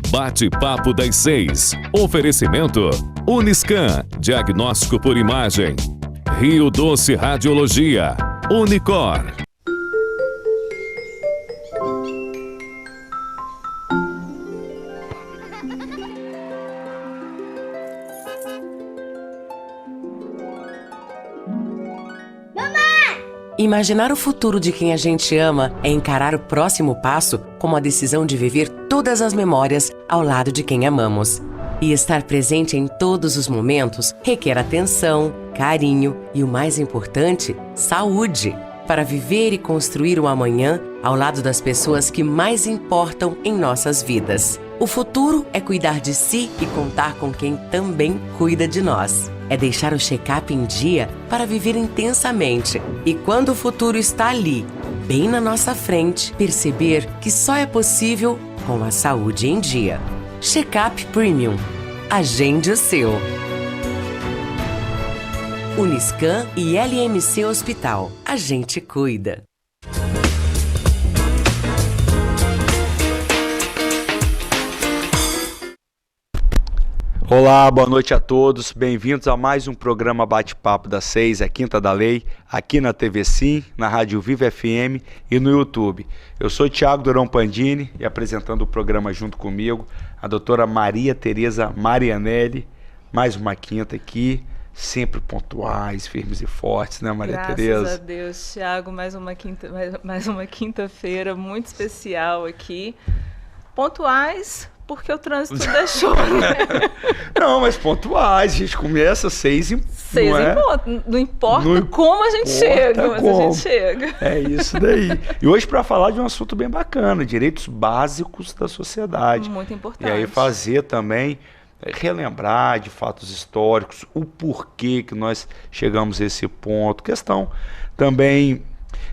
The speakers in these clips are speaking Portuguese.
Bate-papo das 6. Oferecimento Uniscan, diagnóstico por imagem. Rio Doce Radiologia. Unicor. Imaginar o futuro de quem a gente ama é encarar o próximo passo como a decisão de viver todas as memórias ao lado de quem amamos. E estar presente em todos os momentos requer atenção, carinho e, o mais importante, saúde, para viver e construir o amanhã ao lado das pessoas que mais importam em nossas vidas. O futuro é cuidar de si e contar com quem também cuida de nós. É deixar o check-up em dia para viver intensamente. E quando o futuro está ali, bem na nossa frente, perceber que só é possível com a saúde em dia. Check-up Premium. Agende o seu. Uniscan e LMC Hospital. A gente cuida. Olá, boa noite a todos. Bem-vindos a mais um programa Bate-Papo das 6, a Quinta da Lei, aqui na TV Sim, na Rádio Viva FM e no YouTube. Eu sou Thiago Durão Pandini e apresentando o programa junto comigo, a doutora Maria Tereza Marianelli, mais uma quinta aqui, sempre pontuais, firmes e fortes, né, Maria Tereza? Graças a Deus, Thiago, mais uma quinta-feira muito especial aqui. Pontuais, porque o trânsito deixou, né? Não, mas pontuais, a gente começa 6 em ponto. Não importa como a gente chega, mas a gente chega. É isso daí. E hoje para falar de um assunto bem bacana, direitos básicos da sociedade. Muito importante. E aí fazer também, relembrar de fatos históricos, o porquê que nós chegamos a esse ponto. Questão também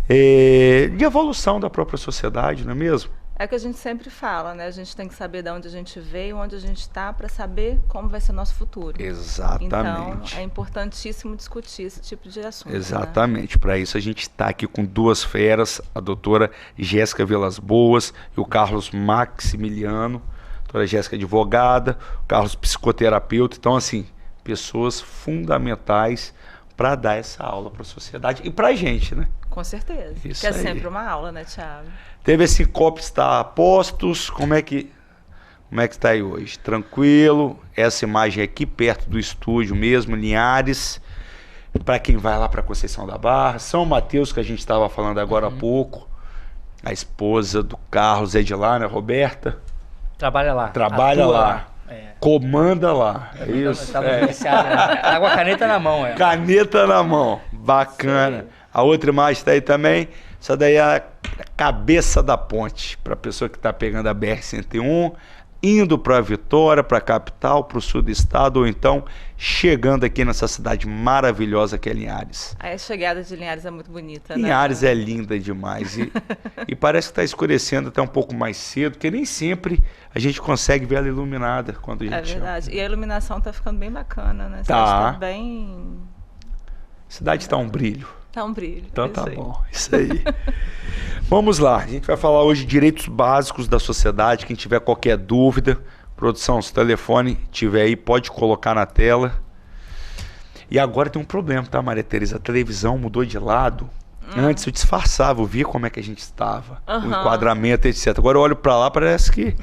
de evolução da própria sociedade, não é mesmo? É o que a gente sempre fala, né? A gente tem que saber de onde a gente veio, onde a gente está, para saber como vai ser o nosso futuro. Exatamente. Então, é importantíssimo discutir esse tipo de assunto. Exatamente. Né? Para isso, a gente está aqui com duas feras, a doutora Jéssica Vilas Boas e o Carlos Maximiliano. A doutora Jéssica advogada, o Carlos psicoterapeuta. Então, assim, pessoas fundamentais para dar essa aula para a sociedade e para a gente, né? Com certeza. Isso que é aí. sempre uma aula, né, Thiago? TV Sincope está a postos, como é que está aí hoje? Tranquilo, essa imagem aqui perto do estúdio mesmo, Linhares, para quem vai lá para Conceição da Barra, São Mateus, que a gente estava falando agora há pouco, a esposa do Carlos é de lá, né, Roberta? Trabalha lá. Trabalha lá. Comanda lá, é isso? Tá com a caneta na mão, Caneta na mão, bacana. A outra imagem está aí também, essa daí é a cabeça da ponte, para a pessoa que está pegando a BR-101, indo para Vitória, para a capital, para o sul do estado, ou então chegando aqui nessa cidade maravilhosa que é Linhares. A chegada de Linhares é muito bonita, Linhares né? é linda demais e parece que está escurecendo até um pouco mais cedo, porque nem sempre a gente consegue ver ela iluminada quando a gente É verdade, chama. e a iluminação está ficando bem bacana, né? Tá. Está bem... A cidade está um brilho. Tá um brilho. Então tá bom, isso aí. Vamos lá, a gente vai falar hoje de direitos básicos da sociedade. Quem tiver qualquer dúvida, produção, se o telefone tiver aí, pode colocar na tela. E agora tem um problema, tá, Maria Tereza? A televisão mudou de lado. Antes eu disfarçava, eu via como é que a gente estava, o enquadramento, etc. Agora eu olho pra lá, parece que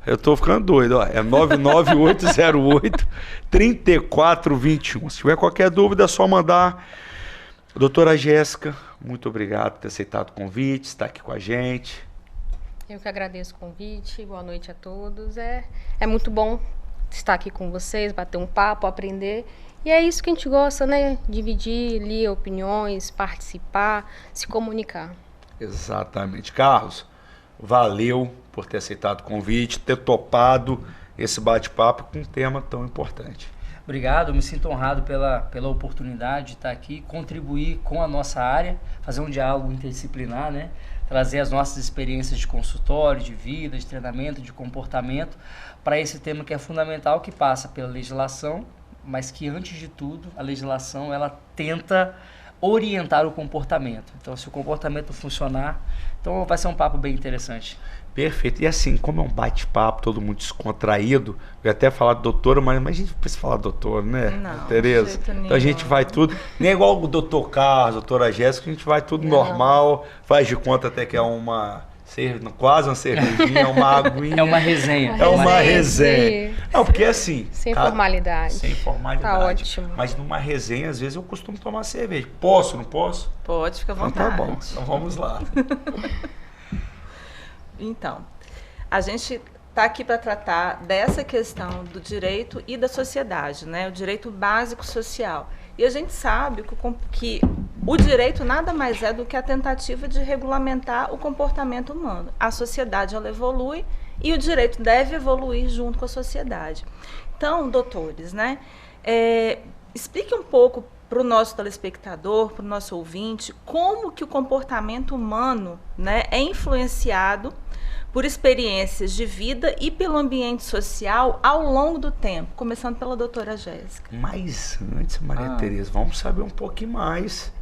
eu tô ficando doido, ó. É 99808-3421. Se tiver qualquer dúvida, é só mandar. Doutora Jéssica, muito obrigado por ter aceitado o convite, estar aqui com a gente. Eu que agradeço o convite, boa noite a todos. É muito bom estar aqui com vocês, bater um papo, aprender. E é isso que a gente gosta, né? Dividir, ler opiniões, participar, se comunicar. Exatamente. Carlos, valeu por ter aceitado o convite, ter topado esse bate-papo com um tema tão importante. Obrigado, me sinto honrado pela oportunidade de estar aqui, contribuir com a nossa área, fazer um diálogo interdisciplinar, né? Trazer as nossas experiências de consultório, de vida, de treinamento, de comportamento, para esse tema que é fundamental, que passa pela legislação, mas que, antes de tudo, a legislação ela tenta orientar o comportamento. Então, se o comportamento funcionar, então vai ser um papo bem interessante. Perfeito. E assim, como é um bate-papo, todo mundo descontraído, eu ia até falar doutora, mas a gente não precisa falar doutora, né, Não, Tereza? de jeito Então a gente nenhum. vai tudo, nem igual o doutor Carlos, doutora Jéssica, a gente vai tudo normal, faz de conta até que é quase uma cervejinha, uma aguinha. É uma resenha. É uma Resenha, resenha. Não, porque assim... Sem formalidade. Sem formalidade. Tá ótimo. Mas numa resenha, às vezes, eu costumo tomar cerveja. Posso, não posso? Pode, fica à Então vontade. tá bom, então vamos lá. Então, a gente está aqui para tratar dessa questão do direito e da sociedade, né? O direito básico social. E a gente sabe que o direito nada mais é do que a tentativa de regulamentar o comportamento humano. A sociedade, ela evolui e o direito deve evoluir junto com a sociedade. Então, doutores, né? Explique um pouco para o nosso telespectador, para o nosso ouvinte, como que o comportamento humano, né, é influenciado por experiências de vida e pelo ambiente social ao longo do tempo, começando pela doutora Jéssica. Mas antes, Maria Tereza, vamos saber um pouquinho mais.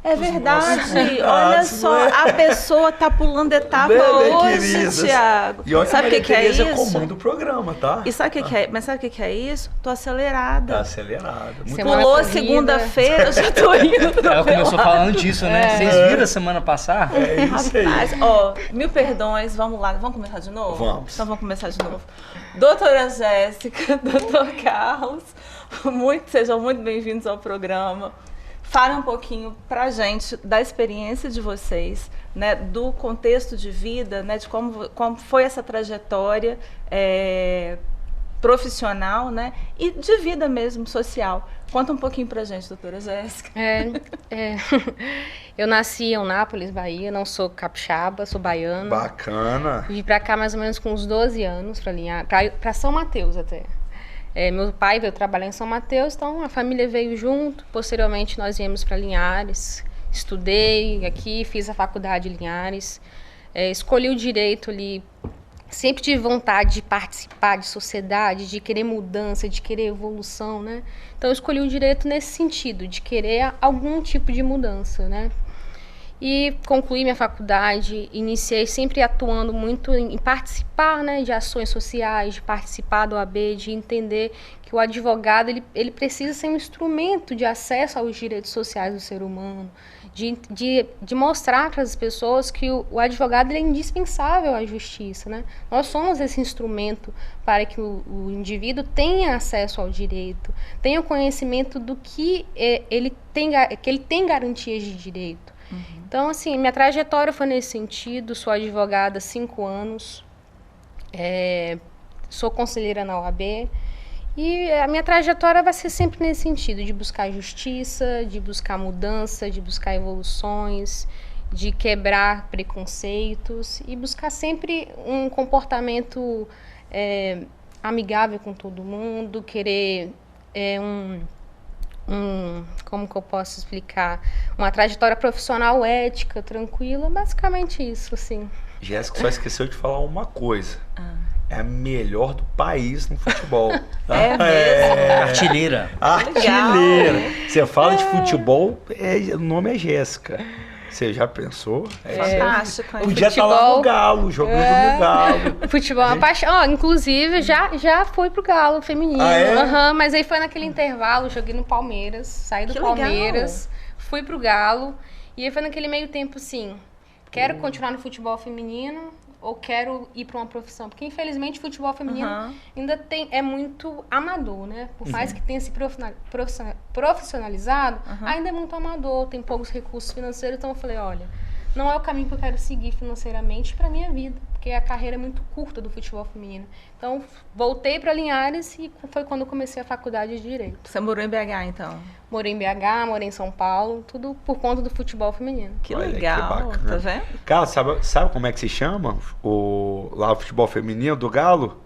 É dos verdade, nossos olha convidados, só, não é? a pessoa está pulando etapa Né, hoje, queridas? Tiago. E olha Sabe o Maria que é Tereza isso? comanda o programa, tá? E sabe o que é? Mas sabe o que é isso? Tô acelerada. Tá acelerada. Muito Semana Pulou corrida. segunda-feira, já tô indo pro Ela começou falando disso, né? Vocês viram a semana passada? É isso aí. Rapaz, ó, mil perdões, vamos lá, vamos começar de novo? Vamos. Então vamos começar de novo. Doutora Jéssica, doutor Carlos, sejam muito bem-vindos ao programa. Fale um pouquinho pra gente da experiência de vocês, né, do contexto de vida, né, de como foi essa trajetória profissional, né, e de vida mesmo, social. Conta um pouquinho pra gente, doutora Jéssica. Eu nasci em Eunápolis, Bahia, não sou capixaba, sou baiana. Bacana. Vim pra cá mais ou menos com uns 12 anos, pra São Mateus até. Meu pai veio trabalhar em São Mateus, então a família veio junto. Posteriormente nós viemos para Linhares, estudei aqui, fiz a faculdade em Linhares, escolhi o direito ali. Sempre tive vontade de participar de sociedade, de querer mudança, de querer evolução, né? Então eu escolhi o direito nesse sentido, de querer algum tipo de mudança, né? E concluí minha faculdade, iniciei sempre atuando muito em participar, né, de ações sociais, de participar do OAB, de entender que o advogado ele precisa ser um instrumento de acesso aos direitos sociais do ser humano, de mostrar para as pessoas que o advogado ele é indispensável à justiça, né? Nós somos esse instrumento para que o indivíduo tenha acesso ao direito, tenha conhecimento do que ele tem garantias de direito. Então, assim, minha trajetória foi nesse sentido. Sou advogada há 5 anos, sou conselheira na OAB e a minha trajetória vai ser sempre nesse sentido, de buscar justiça, de buscar mudança, de buscar evoluções, de quebrar preconceitos e buscar sempre um comportamento amigável com todo mundo, querer como que eu posso explicar? Uma trajetória profissional ética, tranquila, basicamente isso, assim. Jéssica só esqueceu de falar uma coisa. É a melhor do país no futebol. Tá? É mesmo? Artilheira. Artilheira. Você fala de futebol, o nome é Jéssica. Você já pensou? Fantástico, hein? Podia estar lá no Galo, jogando no Galo. Futebol é uma paixão. Inclusive, já fui pro Galo feminino. Ah, é? Uhum, mas aí foi naquele intervalo, joguei no Palmeiras, saí do Que Palmeiras, fui pro Galo. E aí foi naquele meio tempo, assim, quero continuar no futebol feminino ou quero ir para uma profissão? Porque, infelizmente, o futebol feminino ainda é muito amador, né? Por mais que tenha se profissionalizado, ainda é muito amador, tem poucos recursos financeiros. Então, eu falei, olha, não é o caminho que eu quero seguir financeiramente para minha vida, porque a carreira é muito curta do futebol feminino. Então, voltei para Linhares e foi quando eu comecei a faculdade de Direito. Você morou em BH, então? Morei em BH, morei em São Paulo, tudo por conta do futebol feminino. Que Olha, legal, que bacana. tá vendo? Cara, sabe como é que se chama lá o futebol feminino do Galo?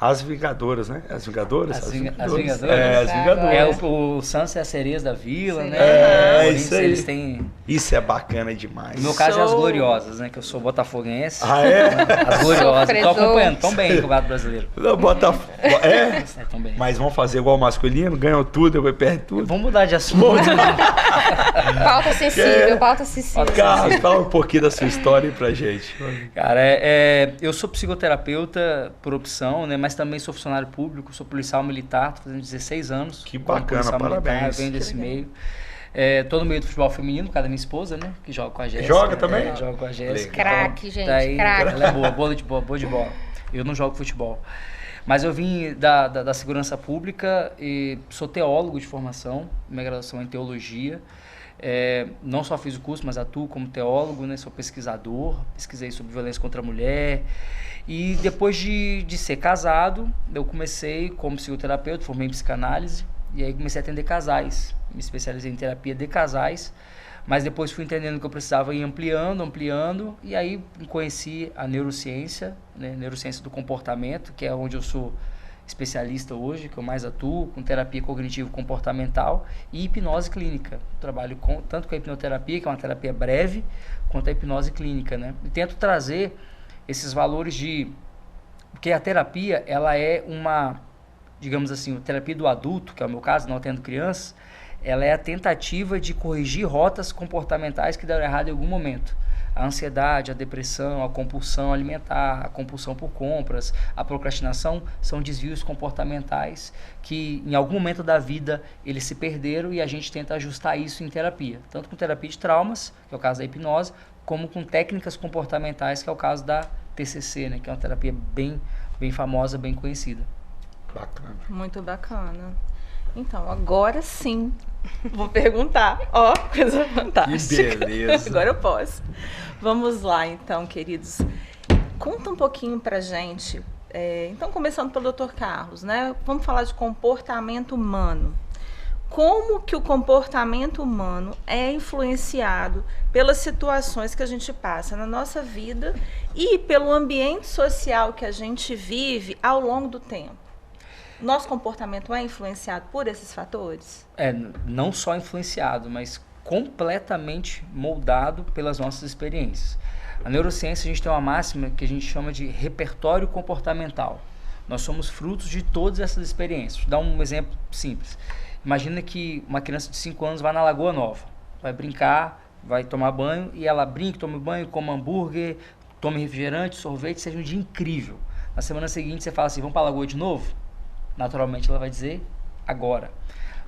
As Vingadoras, né? As Vingadoras? As Vingadoras? As Vingadoras. O Santos é a Cereza da Vila, né? Isso aí. Eles têm... Isso é bacana demais. No meu caso é as Gloriosas, né? Que eu sou botafoguense. Ah, é? As Gloriosas. Sofredor. Tô acompanhando, tão bem o Campeonato Brasileiro. Não, Botafogo. É? Tão bem. Mas vão fazer igual o masculino, ganham tudo, depois perde tudo. Vamos mudar de assunto. Pauta sensível, pauta sensível. Carlos, fala um pouquinho da sua história aí pra gente. Cara, eu sou psicoterapeuta por opção, né? Mas também sou funcionário público, sou policial militar, tô fazendo 16 anos. Que como bacana, policial militar, parabéns. venho desse meio. Tô no meio do futebol feminino, por causa da minha esposa, né? Que joga com a Jéssica. Joga também? Joga com a Jéssica. Craque, gente, Tá aí, craque. ela é boa de bola. Eu não jogo futebol. Mas eu vim da segurança pública e sou teólogo de formação, minha graduação é em teologia. Não só fiz o curso, mas atuo como teólogo, né? Sou pesquisador, pesquisei sobre violência contra a mulher. E depois de ser casado, eu comecei como psicoterapeuta, formei em psicanálise, e aí comecei a atender casais. Me especializei em terapia de casais, mas depois fui entendendo que eu precisava ir ampliando, e aí conheci a neurociência, né? Neurociência do comportamento, que é onde eu sou especialista hoje, que eu mais atuo, com terapia cognitivo-comportamental e hipnose clínica. Trabalho tanto com a hipnoterapia, que é uma terapia breve, quanto a hipnose clínica, né? E tento trazer esses valores porque a terapia, ela é uma, digamos assim, a terapia do adulto, que é o meu caso, não atendo crianças, ela é a tentativa de corrigir rotas comportamentais que deram errado em algum momento. A ansiedade, a depressão, a compulsão alimentar, a compulsão por compras, a procrastinação são desvios comportamentais que em algum momento da vida eles se perderam e a gente tenta ajustar isso em terapia. Tanto com terapia de traumas, que é o caso da hipnose, como com técnicas comportamentais, que é o caso da TCC, né, que é uma terapia bem famosa, bem conhecida. Bacana. Muito bacana. Então, agora sim, vou perguntar. Ó, coisa fantástica. Que beleza. Agora eu posso. Vamos lá, então, queridos. Conta um pouquinho pra gente. Então, começando pelo Dr. Carlos, né? Vamos falar de comportamento humano. Como que o comportamento humano é influenciado pelas situações que a gente passa na nossa vida e pelo ambiente social que a gente vive ao longo do tempo? Nosso comportamento é influenciado por esses fatores? Não só influenciado, mas completamente moldado pelas nossas experiências. A neurociência, a gente tem uma máxima que a gente chama de repertório comportamental. Nós somos frutos de todas essas experiências. Vou dar um exemplo simples. Imagina que uma criança de 5 anos vai na Lagoa Nova, vai brincar, vai tomar banho, e ela brinca, toma banho, come hambúrguer, tome refrigerante, sorvete, seja um dia incrível. Na semana seguinte você fala assim, vamos para a Lagoa de novo? Naturalmente ela vai dizer, agora.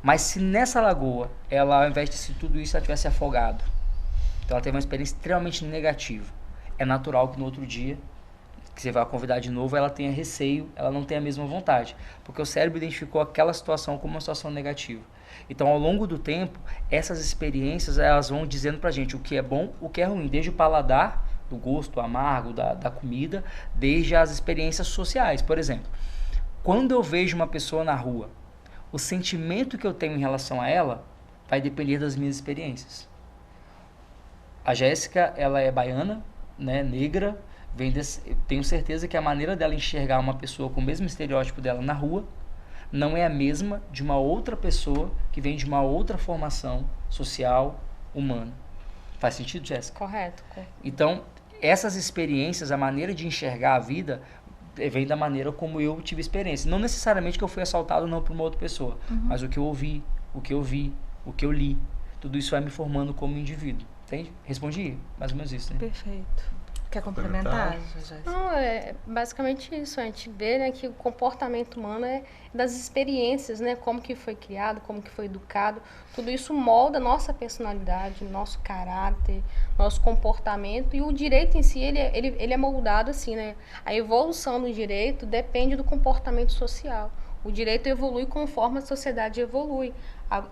Mas se nessa lagoa, ela, ao invés de tudo isso, ela tivesse afogado, então ela teve uma experiência extremamente negativa, é natural que no outro dia, que você vai convidar de novo, ela tenha receio, ela não tenha a mesma vontade, porque o cérebro identificou aquela situação como uma situação negativa. Então, ao longo do tempo, essas experiências, elas vão dizendo pra gente o que é bom, o que é ruim, desde o paladar, do gosto amargo, da comida, desde as experiências sociais. Por exemplo, quando eu vejo uma pessoa na rua, o sentimento que eu tenho em relação a ela vai depender das minhas experiências. A Jéssica, ela é baiana, né, negra, tenho certeza que a maneira dela enxergar uma pessoa com o mesmo estereótipo dela na rua não é a mesma de uma outra pessoa que vem de uma outra formação social, humana. Faz sentido, Jéssica? Correto. Então, essas experiências, a maneira de enxergar a vida vem da maneira como eu tive experiência. Não necessariamente que eu fui assaltado não por uma outra pessoa, mas o que eu ouvi, o que eu vi, o que eu li, tudo isso vai me formando como indivíduo. Entende? Respondi mais ou menos isso, né? Perfeito. Quer complementar, Jéssica? Não, é basicamente isso. A gente vê, né, que o comportamento humano é das experiências, né? Como que foi criado, como que foi educado. Tudo isso molda nossa personalidade, nosso caráter, nosso comportamento. E o direito em si, ele é moldado assim, né? A evolução do direito depende do comportamento social. O direito evolui conforme a sociedade evolui.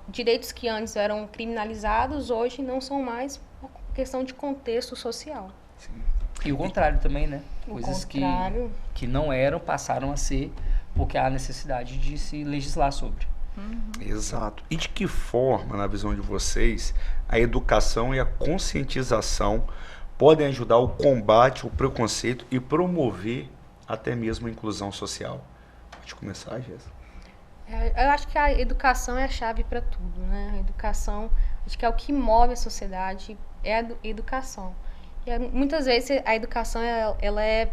Direitos que antes eram criminalizados, hoje não são mais por questão de contexto social. Sim. E o contrário também, né? Coisas que não eram, passaram a ser, porque há necessidade de se legislar sobre. Exato. E de que forma, na visão de vocês, a educação e a conscientização podem ajudar o combate ao preconceito e promover até mesmo a inclusão social? Pode começar, Jéssica. Eu acho que a educação é a chave para tudo, né? A educação, acho que é o que move a sociedade, é a educação. E muitas vezes a educação ela é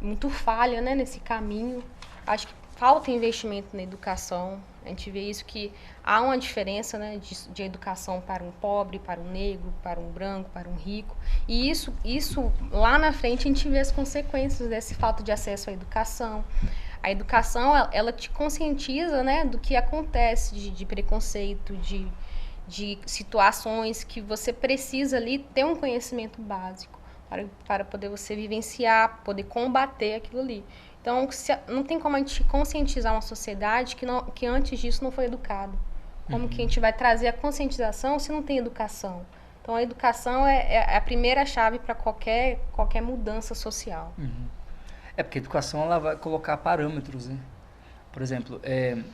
muito falha, né, nesse caminho. Acho que falta investimento na educação. A gente vê isso, que há uma diferença, né, de educação para um pobre, para um negro, para um branco, para um rico. E isso lá na frente a gente vê as consequências dessa falta de acesso à educação. A educação, ela te conscientiza, né, do que acontece de preconceito, de situações que você precisa ali ter um conhecimento básico para poder você vivenciar, poder combater aquilo ali. Então, não tem como a gente conscientizar uma sociedade que antes disso não foi educado. Como que a gente vai trazer a conscientização se não tem educação? Então, a educação é a primeira chave para qualquer mudança social. É porque a educação ela vai colocar parâmetros, né? Por exemplo,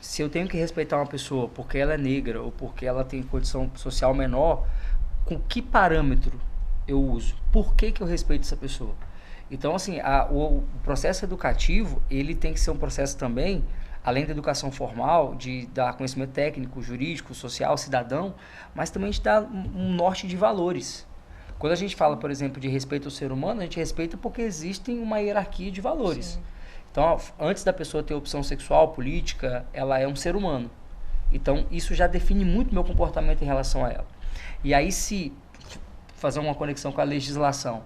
se eu tenho que respeitar uma pessoa porque ela é negra ou porque ela tem condição social menor, com que parâmetro eu uso? Por que eu respeito essa pessoa? Então, assim, o processo educativo, ele tem que ser um processo também, além da educação formal, de dar conhecimento técnico, jurídico, social, cidadão, mas também de dar um norte de valores. Quando a gente fala, por exemplo, de respeito ao ser humano, a gente respeita porque existe uma hierarquia de valores. Sim. Então, antes da pessoa ter opção sexual, política, ela é um ser humano. Então, isso já define muito meu comportamento em relação a ela. E aí, se fazer uma conexão com a legislação,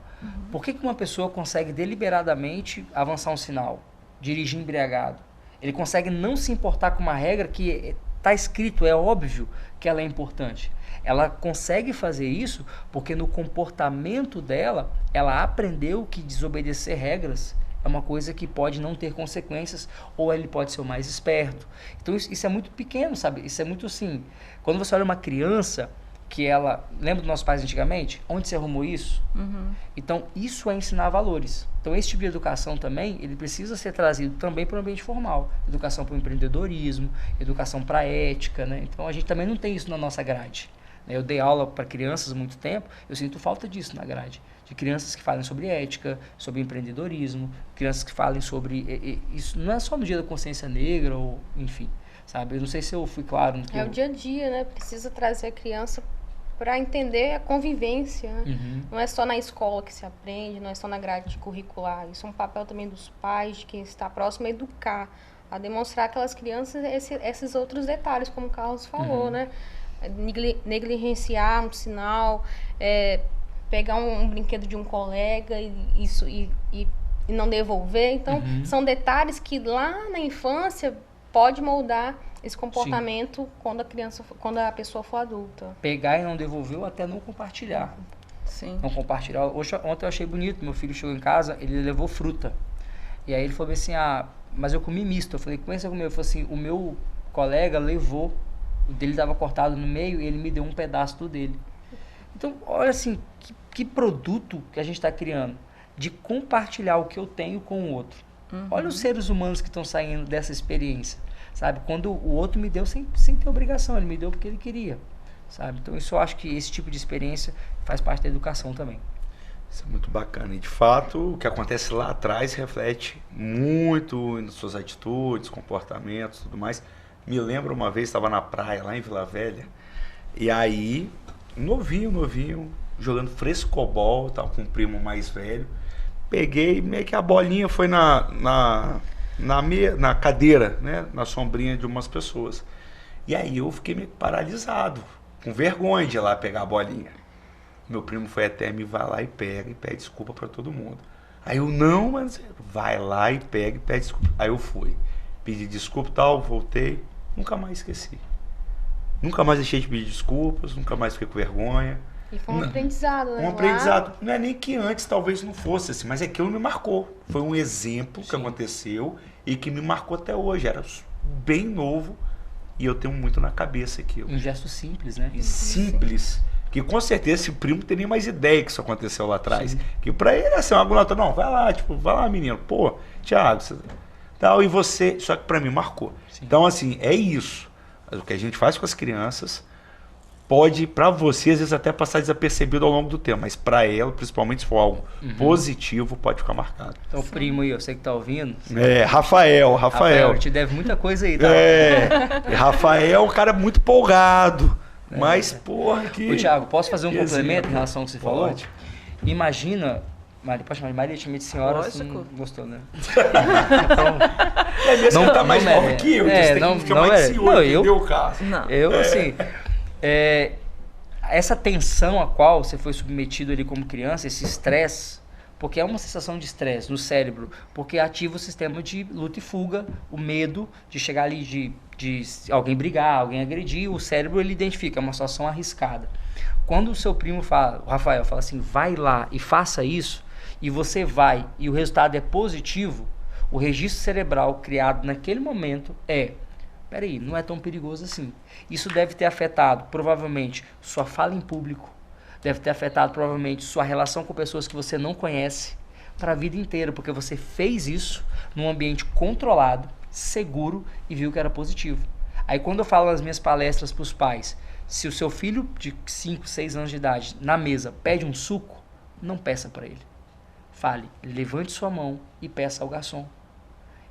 por que uma pessoa consegue deliberadamente avançar um sinal, dirigir embriagado? Ele consegue não se importar com uma regra que está escrito, é óbvio que ela é importante. Ela consegue fazer isso porque no comportamento dela, ela aprendeu que desobedecer regras é uma coisa que pode não ter consequências, ou ele pode ser o mais esperto. Então isso é muito pequeno, sabe? Isso é muito assim, quando você olha uma criança, que ela, lembra dos nossos pais antigamente? Onde você arrumou isso? Então isso é ensinar valores. Então esse tipo de educação também, ele precisa ser trazido também para o ambiente formal. Educação para o empreendedorismo, educação para a ética, né? Então a gente também não tem isso na nossa grade. Eu dei aula para crianças há muito tempo, eu sinto falta disso na grade. De crianças que falem sobre ética, sobre empreendedorismo, crianças que falem sobre... Isso não é só no dia da consciência negra, ou enfim, sabe? Eu não sei se eu fui claro no que o dia a dia, né? Precisa trazer a criança para entender a convivência, né? Não é só na escola que se aprende, não é só na grade curricular. Isso é um papel também dos pais, de quem está próximo, a educar, a demonstrar àquelas crianças esses outros detalhes, como o Carlos falou, né? Negligenciar um sinal, pegar um brinquedo de um colega e não devolver. Então, são detalhes que lá na infância pode moldar esse comportamento quando a pessoa for adulta. Pegar e não devolver ou até não compartilhar. Sim. Não compartilhar. Ontem eu achei bonito, meu filho chegou em casa, ele levou fruta. E aí ele falou assim, mas eu comi misto. Eu falei, como é que você comeu? Ele falou assim, o meu colega levou, o dele estava cortado no meio e ele me deu um pedaço do dele. Então, olha assim, que produto que a gente está criando de compartilhar o que eu tenho com o outro. Olha os seres humanos que estão saindo dessa experiência, sabe? Quando o outro me deu sem ter obrigação, ele me deu porque ele queria, sabe? Então, isso eu acho que esse tipo de experiência faz parte da educação também. Isso é muito bacana. E, de fato, o que acontece lá atrás reflete muito nas suas atitudes, comportamentos, tudo mais. Me lembro uma vez, estava na praia, lá em Vila Velha, e aí, novinho, jogando frescobol, tava com um primo mais velho, peguei, meio que a bolinha foi na cadeira, né, na sombrinha de umas pessoas. E aí eu fiquei meio paralisado, com vergonha de ir lá pegar a bolinha. Meu primo foi até mim, vai lá e pede desculpa para todo mundo. Aí eu, não, mas vai lá e pede desculpa. Aí eu fui, pedi desculpa e tal, voltei, nunca mais esqueci. Nunca mais deixei de pedir desculpas, nunca mais fiquei com vergonha. E foi um aprendizado, né? Um aprendizado. Não é nem que antes talvez não fosse assim, mas aquilo me marcou. Foi um exemplo que aconteceu e que me marcou até hoje. Era bem novo e eu tenho muito na cabeça aquilo. Um gesto simples, né? Simples. Que com certeza esse primo não tem nem mais ideia que isso aconteceu lá atrás. Sim. Que pra ele é assim, algo natural. Não, vai lá, menino. Pô, Thiago, você... tal, e você... Só que pra mim marcou. Sim. Então, assim, é isso. O que a gente faz com as crianças pode, para você, às vezes até passar desapercebido ao longo do tempo, mas para ela, principalmente se for algo positivo, pode ficar marcado. Então, primo aí, eu sei que tá ouvindo. Rafael. Te deve muita coisa aí, tá? Rafael é um cara muito empolgado, mas, porra, que... Ô, Thiago, posso fazer um complemento em relação ao que você falou? Pode. Imagina... Pode chamar de Maria, chamei de senhora, você não gostou, né? Não tá mais nova que eu, você tem que ficar mais senhor, entendeu o caso? Eu, assim... essa tensão a qual você foi submetido ali como criança, esse estresse, porque é uma sensação de estresse no cérebro, porque ativa o sistema de luta e fuga, o medo de chegar ali, de alguém brigar, alguém agredir, o cérebro ele identifica uma situação arriscada. Quando o seu primo fala, o Rafael fala assim, vai lá e faça isso, e você vai e o resultado é positivo, o registro cerebral criado naquele momento peraí, não é tão perigoso assim. Isso deve ter afetado, provavelmente, sua fala em público, deve ter afetado, provavelmente, sua relação com pessoas que você não conhece para a vida inteira, porque você fez isso num ambiente controlado, seguro e viu que era positivo. Aí, quando eu falo nas minhas palestras para os pais, se o seu filho de 5, 6 anos de idade, na mesa, pede um suco, não peça para ele. Fale, levante sua mão e peça ao garçom.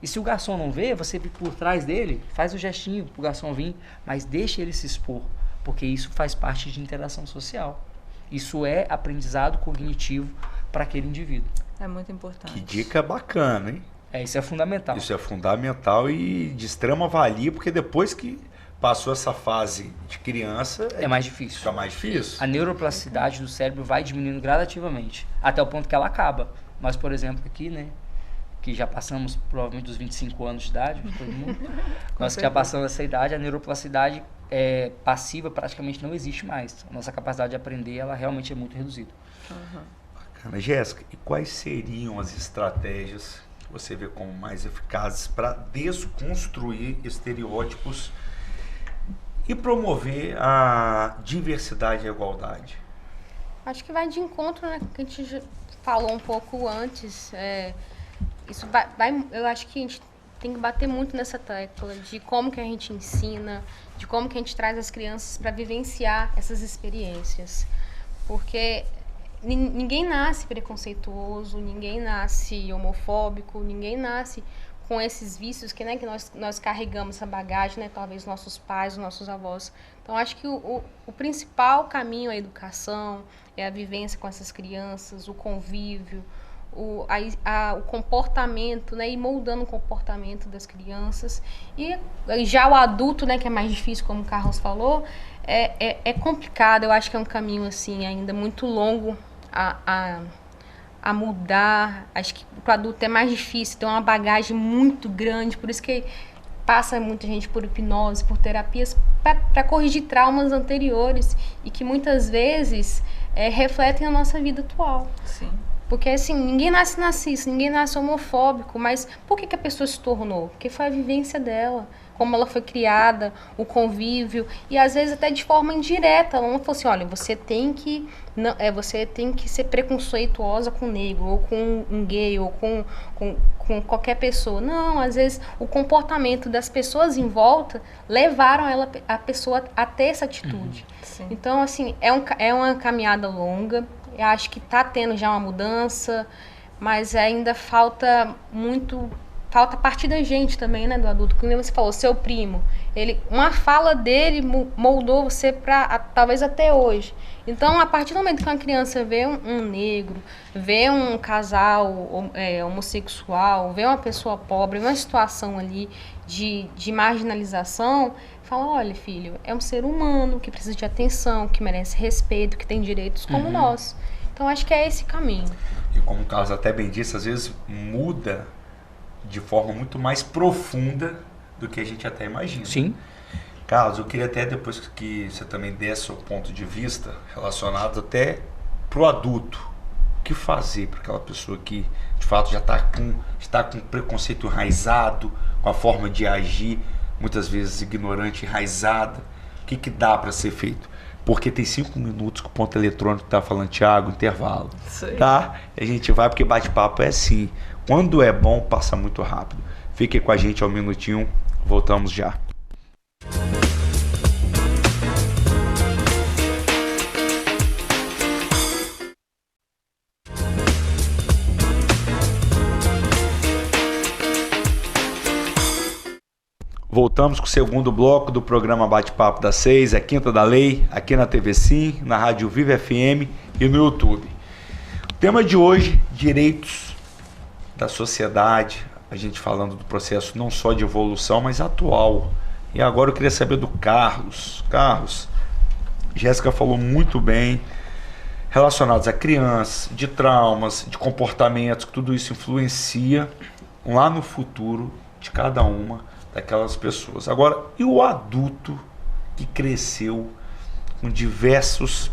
E se o garçom não vê, você por trás dele, faz o gestinho pro garçom vir, mas deixe ele se expor, porque isso faz parte de interação social. Isso é aprendizado cognitivo para aquele indivíduo. É muito importante. Que dica bacana, hein? Isso é fundamental. Isso é fundamental e de extrema valia, porque depois que passou essa fase de criança... É mais difícil. Fica mais difícil. A neuroplasticidade do cérebro vai diminuindo gradativamente, até o ponto que ela acaba. Nós, por exemplo, aqui, né, que já passamos provavelmente dos 25 anos de idade, todo mundo, nós que já passamos essa idade, a neuroplasticidade passiva praticamente não existe mais. A nossa capacidade de aprender, ela realmente é muito reduzida. Bacana. Jéssica, e quais seriam as estratégias que você vê como mais eficazes para desconstruir estereótipos e promover a diversidade e a igualdade? Acho que vai de encontro, né, que a gente já falou um pouco antes. Isso eu acho que a gente tem que bater muito nessa tecla de como que a gente ensina, de como que a gente traz as crianças para vivenciar essas experiências. Porque ninguém nasce preconceituoso, ninguém nasce homofóbico, ninguém nasce com esses vícios que nós carregamos essa bagagem, né? Talvez nossos pais, nossos avós. Então, acho que o principal caminho é a educação, é a vivência com essas crianças, o convívio, o comportamento, né? E moldando o comportamento das crianças. E já o adulto, né? Que é mais difícil, como o Carlos falou, é complicado. Eu acho que é um caminho, assim, ainda muito longo a mudar. Acho que para o adulto é mais difícil, tem uma bagagem muito grande, por isso que passa muita gente por hipnose, por terapias, para corrigir traumas anteriores e que muitas vezes refletem a nossa vida atual. Sim. Porque assim, ninguém nasce narcisista, ninguém nasce homofóbico, mas por que a pessoa se tornou? Porque foi a vivência dela, como ela foi criada, o convívio, e às vezes até de forma indireta. Ela não falou assim, olha, você tem que ser preconceituosa com negro, ou com um gay, ou com qualquer pessoa. Não, às vezes o comportamento das pessoas em volta levaram a pessoa a ter essa atitude. Sim. Então, assim, é uma caminhada longa. Eu acho que está tendo já uma mudança, mas ainda falta a partir da gente também, né, do adulto. Como você falou, seu primo, uma fala dele moldou você para talvez até hoje. Então, a partir do momento que uma criança vê um negro, vê um casal homossexual, vê uma pessoa pobre, uma situação ali de marginalização, fala, olha, filho, é um ser humano que precisa de atenção, que merece respeito, que tem direitos como nós. Então, acho que é esse caminho. E como o Carlos até bem disse, às vezes muda de forma muito mais profunda do que a gente até imagina. Sim. Carlos, eu queria até depois que você também desse o ponto de vista relacionado até pro adulto. O que fazer para aquela pessoa que de fato já está com preconceito enraizado, com a forma de agir, muitas vezes ignorante, enraizada. O que dá para ser feito? Porque tem 5 minutos que o ponto eletrônico está falando, Thiago, intervalo. Sim. Tá? A gente vai porque bate-papo é assim. Quando é bom, passa muito rápido. Fique com a gente ao minutinho, voltamos já. Voltamos com o segundo bloco do programa Bate-Papo das 6, a Quinta da Lei, aqui na TV Sim, na Rádio Viva FM e no YouTube. O tema de hoje, direitos da sociedade, a gente falando do processo não só de evolução, mas atual. E agora eu queria saber do Carlos. Carlos, Jéssica falou muito bem, relacionados a crianças, de traumas, de comportamentos, que tudo isso influencia lá no futuro de cada uma daquelas pessoas. Agora, e o adulto que cresceu com diversas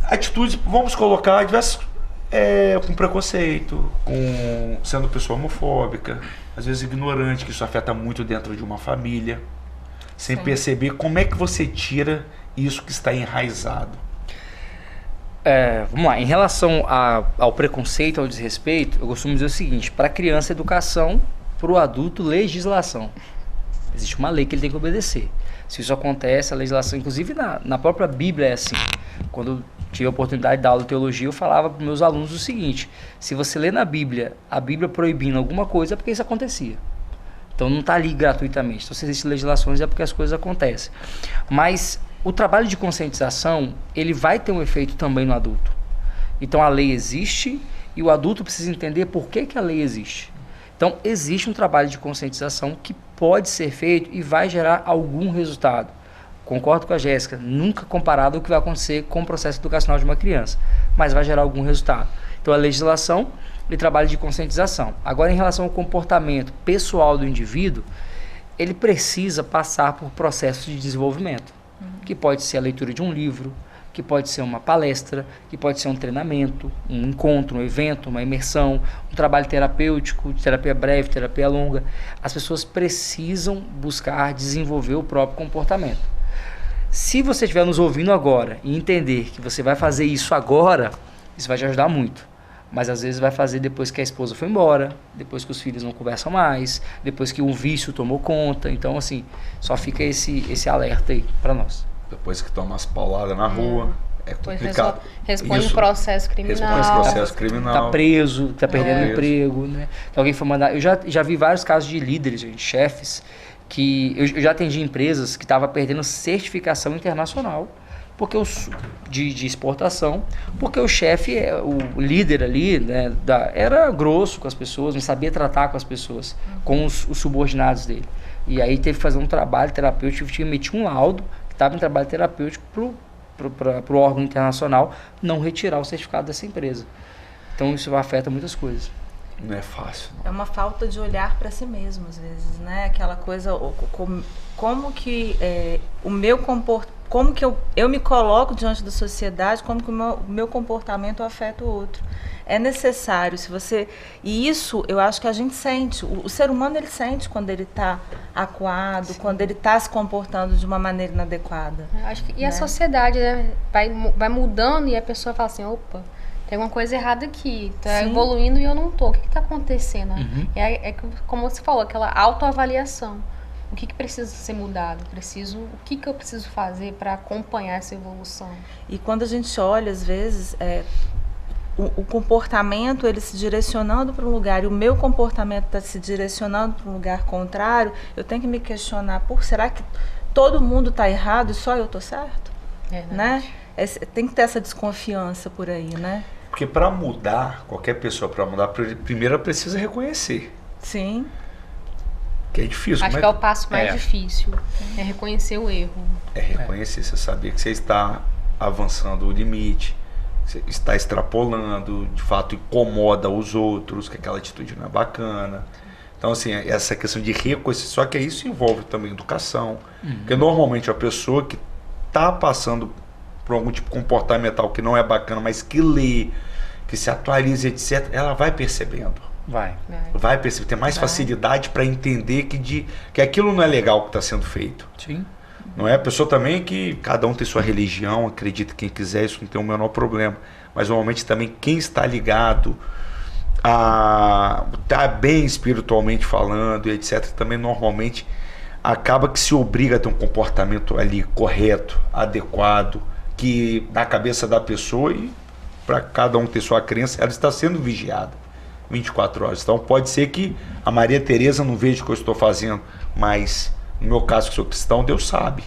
atitudes, vamos colocar, diversas, com preconceito, com sendo pessoa homofóbica, às vezes ignorante, que isso afeta muito dentro de uma família, sem perceber. Como é que você tira isso que está enraizado? Vamos lá, em relação ao preconceito, ao desrespeito, eu costumo dizer o seguinte: para a criança, educação, para o adulto, legislação. Existe uma lei que ele tem que obedecer. Se isso acontece, a legislação, inclusive na própria Bíblia é assim. Quando eu tive a oportunidade de dar aula de teologia, eu falava para os meus alunos o seguinte: se você lê na Bíblia, a Bíblia proibindo alguma coisa, é porque isso acontecia. Então não está ali gratuitamente. Então, se existem legislações, é porque as coisas acontecem. Mas o trabalho de conscientização, ele vai ter um efeito também no adulto. Então a lei existe e o adulto precisa entender por que a lei existe. Então existe um trabalho de conscientização que pode ser feito e vai gerar algum resultado. Concordo com a Jéssica, nunca comparado ao que vai acontecer com o processo educacional de uma criança, mas vai gerar algum resultado. Então a legislação e trabalho de conscientização. Agora, em relação ao comportamento pessoal do indivíduo, ele precisa passar por processos de desenvolvimento, que pode ser a leitura de um livro, que pode ser uma palestra, que pode ser um treinamento, um encontro, um evento, uma imersão, um trabalho terapêutico, de terapia breve, terapia longa. As pessoas precisam buscar desenvolver o próprio comportamento. Se você estiver nos ouvindo agora e entender que você vai fazer isso agora, isso vai te ajudar muito. Mas às vezes vai fazer depois que a esposa foi embora, depois que os filhos não conversam mais, depois que um vício tomou conta. Então, assim, só fica esse alerta aí para nós. Depois que toma as pauladas na rua, é complicado. Responde um processo criminal. Responde processo criminal. Tá preso, tá perdendo o emprego, né? Que alguém foi mandar... Eu já vi vários casos de líderes, de chefes, que eu já atendi empresas que estavam perdendo certificação internacional porque de exportação, porque o chefe, o líder ali, né, era grosso com as pessoas, não sabia tratar com as pessoas, com os subordinados dele. E aí teve que fazer um trabalho terapêutico, tive que emitir um laudo que estava em trabalho terapêutico para o órgão internacional não retirar o certificado dessa empresa. Então isso afeta muitas coisas. Não é fácil. Não. É uma falta de olhar para si mesmo, às vezes, né? Aquela coisa, como que o meu comportamento, como que eu me coloco diante da sociedade, como que o meu comportamento afeta o outro. É necessário, e isso eu acho que a gente sente, o ser humano ele sente quando ele está acuado, sim, quando ele está se comportando de uma maneira inadequada. Acho que, e a sociedade, né, vai mudando e a pessoa fala assim, opa, tem uma coisa errada aqui, tá evoluindo e eu não tô, o que está acontecendo? Uhum. Como você falou, aquela autoavaliação. O que precisa ser mudado? O que eu preciso fazer para acompanhar essa evolução? E quando a gente olha, às vezes, o comportamento, ele se direcionando para um lugar, e o meu comportamento está se direcionando para um lugar contrário, eu tenho que me questionar, será que todo mundo está errado e só eu estou certo? Né? Tem que ter essa desconfiança por aí, né? Porque para mudar, qualquer pessoa para mudar, primeiro ela precisa reconhecer. Sim. Que é difícil. Acho que é o passo mais difícil, é reconhecer o erro. É reconhecer, você saber que você está avançando o limite, você está extrapolando, de fato incomoda os outros, que aquela atitude não é bacana. Então, assim, essa questão de reconhecer, só que isso envolve também educação, porque normalmente a pessoa que está passando por algum tipo de comportamental que não é bacana, mas que lê, que se atualiza, etc., ela vai percebendo. Vai perceber, ter mais facilidade para entender que aquilo não é legal que está sendo feito. Sim. Não é? A pessoa também que cada um tem sua religião, acredita quem quiser, isso não tem o menor problema. Mas normalmente também quem está ligado a estar bem espiritualmente falando, etc., também normalmente acaba que se obriga a ter um comportamento ali correto, adequado, que na cabeça da pessoa, e para cada um ter sua crença, ela está sendo vigiada. 24 horas. Então pode ser que a Maria Tereza não veja o que eu estou fazendo, mas no meu caso que sou cristão, Deus sabe.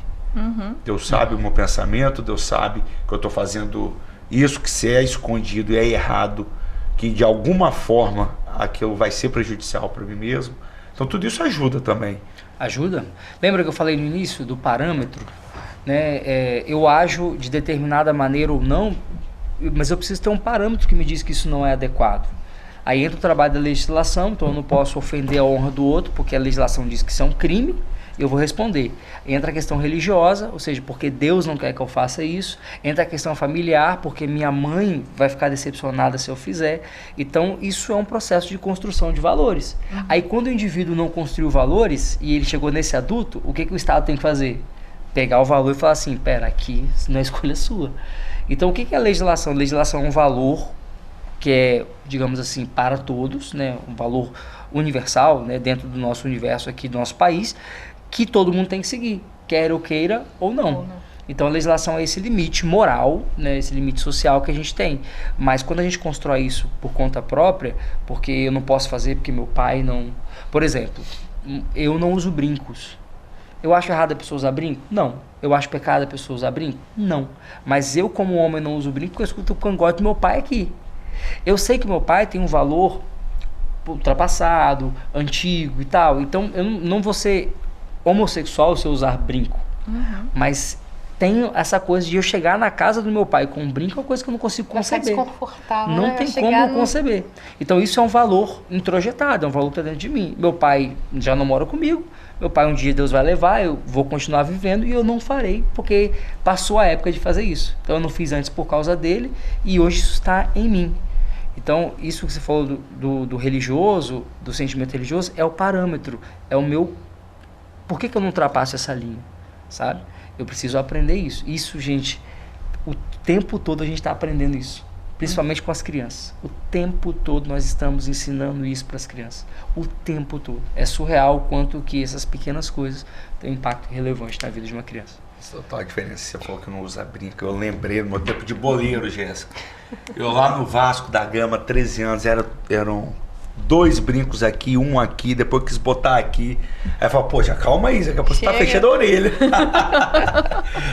Deus sabe o meu pensamento, Deus sabe que eu estou fazendo isso, que se é escondido e é errado, que de alguma forma aquilo vai ser prejudicial para mim mesmo. Então tudo isso ajuda também. Ajuda? Lembra que eu falei no início do parâmetro? Né? Eu ajo de determinada maneira ou não, mas eu preciso ter um parâmetro que me diz que isso não é adequado. Aí entra o trabalho da legislação, então eu não posso ofender a honra do outro, porque a legislação diz que isso é um crime, eu vou responder. Entra a questão religiosa, ou seja, porque Deus não quer que eu faça isso. Entra a questão familiar, porque minha mãe vai ficar decepcionada se eu fizer. Então, isso é um processo de construção de valores. Aí, quando o indivíduo não construiu valores, e ele chegou nesse adulto, o que o Estado tem que fazer? Pegar o valor e falar assim, pera, aqui não é escolha sua. Então, o que é a legislação? A legislação é um valor que é, digamos assim, para todos, né? Um valor universal, né? Dentro do nosso universo aqui, do nosso país, que todo mundo tem que seguir, quer eu queira ou não. Então a legislação é esse limite moral, né, esse limite social que a gente tem. Mas quando a gente constrói isso por conta própria, porque eu não posso fazer porque meu pai não... Por exemplo, eu não uso brincos. Eu acho errado a pessoa usar brinco? Não. Eu acho pecado a pessoa usar brinco? Não. Mas eu, como homem, não uso brinco porque eu escuto o cangote do meu pai aqui. Eu sei que meu pai tem um valor ultrapassado, antigo e tal. Então eu não vou ser homossexual se eu usar brinco. Mas tem essa coisa de eu chegar na casa do meu pai com um brinco, é uma coisa que eu não consigo conceber. Desconfortável, não né? tem como conceber. Então isso é um valor introjetado, é um valor que está dentro de mim. Meu pai já não mora comigo, meu pai um dia Deus vai levar, eu vou continuar vivendo e eu não farei, porque passou a época de fazer isso. Então eu não fiz antes por causa dele e hoje isso está em mim. Então isso que você falou do religioso, do sentimento religioso, é o parâmetro, é o meu... Por que eu não ultrapasso essa linha, sabe? Eu preciso aprender isso. Isso, gente, o tempo todo a gente está aprendendo isso. Principalmente com as crianças. O tempo todo nós estamos ensinando isso para as crianças. O tempo todo. É surreal o quanto que essas pequenas coisas têm um impacto relevante na vida de uma criança. Total a diferença. Você falou que não usa brinco. Eu lembrei no meu tempo de boleiro, Jéssica. Eu lá no Vasco da Gama, 13 anos, eram 2 brincos aqui, um aqui, depois quis botar aqui. Aí eu falei, pô, já calma aí, daqui a pouco você tá fechando a orelha.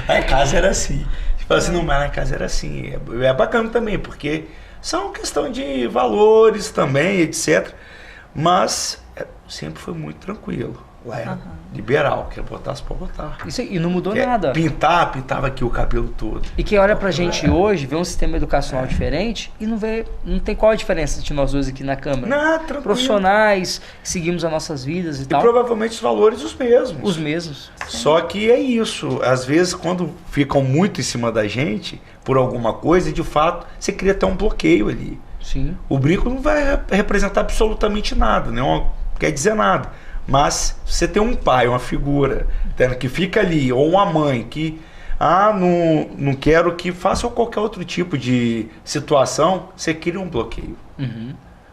Lá em casa era assim. Tipo assim, não, mas lá em casa era assim. É bacana também, porque são questão de valores também, etc. Mas sempre foi muito tranquilo. Lá era liberal, quer botar, você pode botar. Isso aí, e não mudou nada. Pintava aqui o cabelo todo. E quem olha pra gente hoje, vê um sistema educacional diferente e não tem qual a diferença de nós dois aqui na Câmara. Não, tranquilo. Profissionais, seguimos as nossas vidas e tal. E provavelmente os valores os mesmos. Os mesmos. Só que é isso. Às vezes, quando ficam muito em cima da gente, por alguma coisa, de fato, você cria até um bloqueio ali. Sim. O brinco não vai representar absolutamente nada, não quer dizer nada. Mas você tem um pai, uma figura que fica ali, ou uma mãe que não quero que faça qualquer outro tipo de situação, você cria um bloqueio.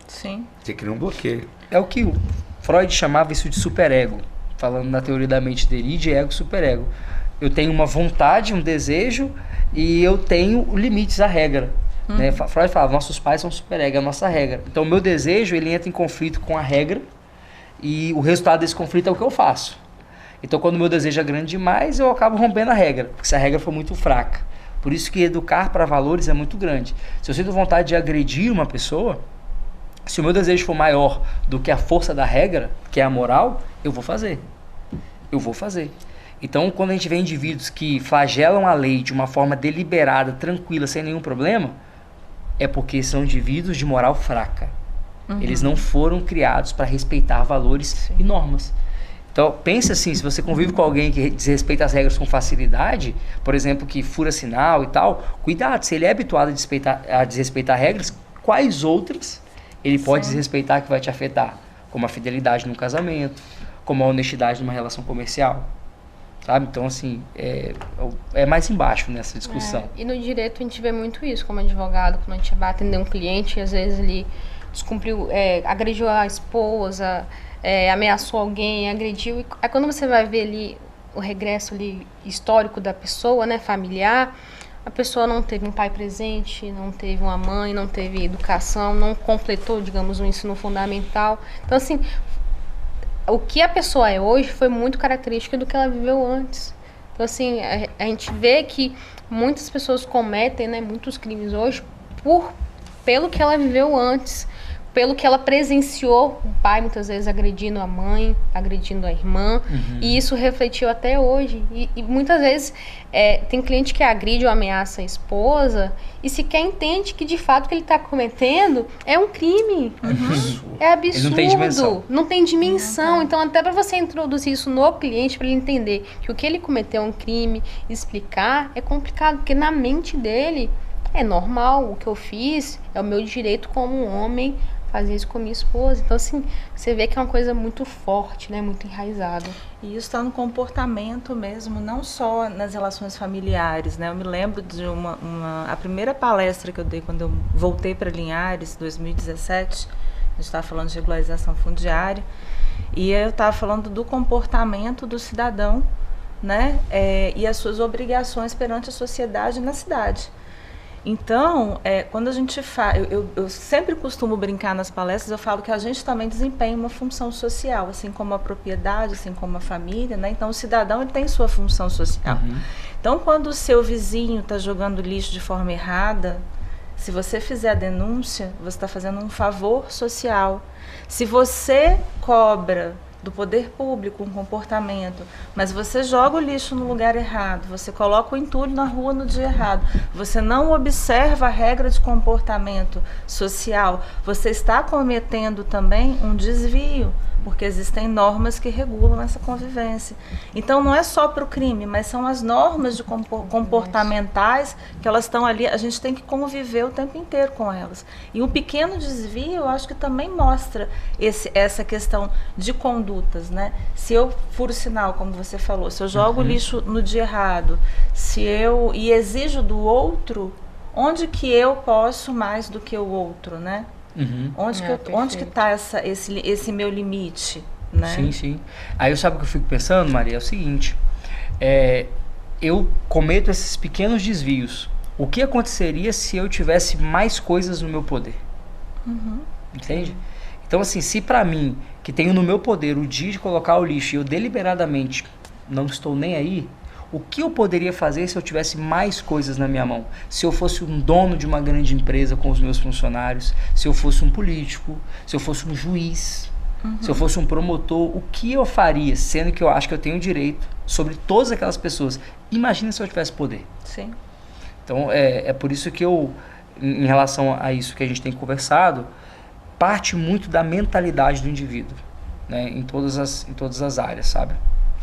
Sim. Você cria um bloqueio. É o que o Freud chamava isso de superego, falando na teoria da mente dele, de ego, superego. Eu tenho uma vontade, um desejo, e eu tenho limites à regra. Né? Freud falava, nossos pais são superego, é a nossa regra. Então o meu desejo, ele entra em conflito com a regra, e o resultado desse conflito é o que eu faço. Então quando o meu desejo é grande demais, eu acabo rompendo a regra, porque se a regra for muito fraca. Por isso que educar para valores é muito grande. Se eu sinto vontade de agredir uma pessoa, se o meu desejo for maior do que a força da regra, que é a moral, eu vou fazer. Eu vou fazer. Então quando a gente vê indivíduos que flagelam a lei de uma forma deliberada, tranquila, sem nenhum problema, é porque são indivíduos de moral fraca. Eles não foram criados para respeitar valores e normas. Então, pense assim, se você convive com alguém que desrespeita as regras com facilidade, por exemplo, que fura sinal e tal, cuidado, se ele é habituado a desrespeitar regras, quais outras ele pode desrespeitar que vai te afetar? Como a fidelidade num casamento, como a honestidade numa relação comercial. Sabe? Então, assim, é mais embaixo nessa discussão. E no direito a gente vê muito isso, como advogado, quando a gente vai atender um cliente, às vezes ele descumpriu, agrediu a esposa, ameaçou alguém, agrediu. Aí quando você vai ver ali o regresso ali histórico da pessoa, né, familiar, a pessoa não teve um pai presente, não teve uma mãe, não teve educação, não completou, digamos, um ensino fundamental. Então, assim, o que a pessoa é hoje foi muito característica do que ela viveu antes. Então, assim, a gente vê que muitas pessoas cometem, né, muitos crimes hoje pelo que ela viveu antes, pelo que ela presenciou o pai muitas vezes agredindo a mãe, agredindo a irmã, e isso refletiu até hoje. E muitas vezes tem cliente que agride ou ameaça a esposa e sequer entende que de fato o que ele está cometendo é um crime. É absurdo. Ele não tem dimensão. Não tem dimensão. Então, até para você introduzir isso no cliente, para ele entender que o que ele cometeu é um crime, explicar, é complicado, porque na mente dele é normal, o que eu fiz é o meu direito como um homem fazer isso com minha esposa. Então, assim, você vê que é uma coisa muito forte, né? Muito enraizada. E isso está no comportamento mesmo, não só nas relações familiares, né? Eu me lembro de a primeira palestra que eu dei quando eu voltei para Linhares, 2017, a gente estava falando de regularização fundiária, e eu estava falando do comportamento do cidadão, né? E as suas obrigações perante a sociedade na cidade. Então, quando a gente faz... Eu sempre costumo brincar nas palestras, eu falo que a gente também desempenha uma função social, assim como a propriedade, assim como a família, né? Então, o cidadão ele tem sua função social. Então, quando o seu vizinho está jogando lixo de forma errada, se você fizer a denúncia, você está fazendo um favor social. Se você cobra do poder público um comportamento, mas você joga o lixo no lugar errado, você coloca o entulho na rua no dia errado, você não observa a regra de comportamento social, você está cometendo também um desvio, porque existem normas que regulam essa convivência. Então, não é só para o crime, mas são as normas de comportamentais que elas estão ali, a gente tem que conviver o tempo inteiro com elas. E um pequeno desvio, eu acho que também mostra essa questão de condutas, né? Se eu furo sinal, como você falou, se eu jogo lixo no dia errado, e exijo do outro, onde que eu posso mais do que o outro, né? Onde que está esse meu limite, né? Sim, sim. Aí sabe o que eu fico pensando, Maria? É o seguinte, eu cometo esses pequenos desvios. O que aconteceria se eu tivesse mais coisas no meu poder? Entende? Então, assim, se pra mim, que tenho no meu poder o dia de colocar o lixo e eu deliberadamente não estou nem aí, o que eu poderia fazer se eu tivesse mais coisas na minha mão? Se eu fosse um dono de uma grande empresa com os meus funcionários, se eu fosse um político, se eu fosse um juiz, se eu fosse um promotor, o que eu faria, sendo que eu acho que eu tenho direito sobre todas aquelas pessoas? Imagina se eu tivesse poder. Sim. Então, é por isso que em relação a isso que a gente tem conversado, parte muito da mentalidade do indivíduo, né? Em todas as áreas, sabe?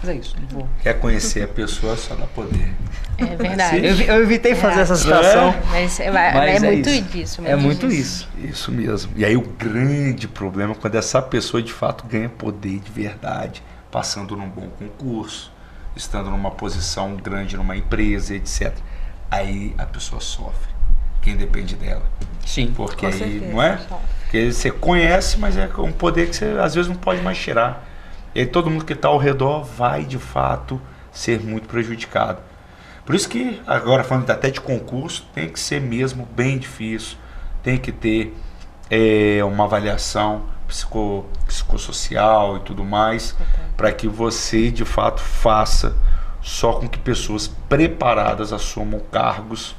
Mas é isso. Não vou... Quer conhecer a pessoa, só dá poder. É verdade. Eu evitei fazer essa citação. Mas é muito disso mesmo. É muito isso. Isso mesmo. E aí o grande problema é quando essa pessoa de fato ganha poder de verdade, passando num bom concurso, estando numa posição grande numa empresa, etc. Aí a pessoa sofre. Quem depende dela. Sim. Porque aí, não é? Porque você conhece, mas é um poder que você às vezes não pode mais tirar. E aí todo mundo que está ao redor vai, de fato, ser muito prejudicado. Por isso que, agora falando até de concurso, tem que ser mesmo bem difícil. Tem que ter uma avaliação psicossocial e tudo mais, para que você, de fato, faça só com que pessoas preparadas assumam cargos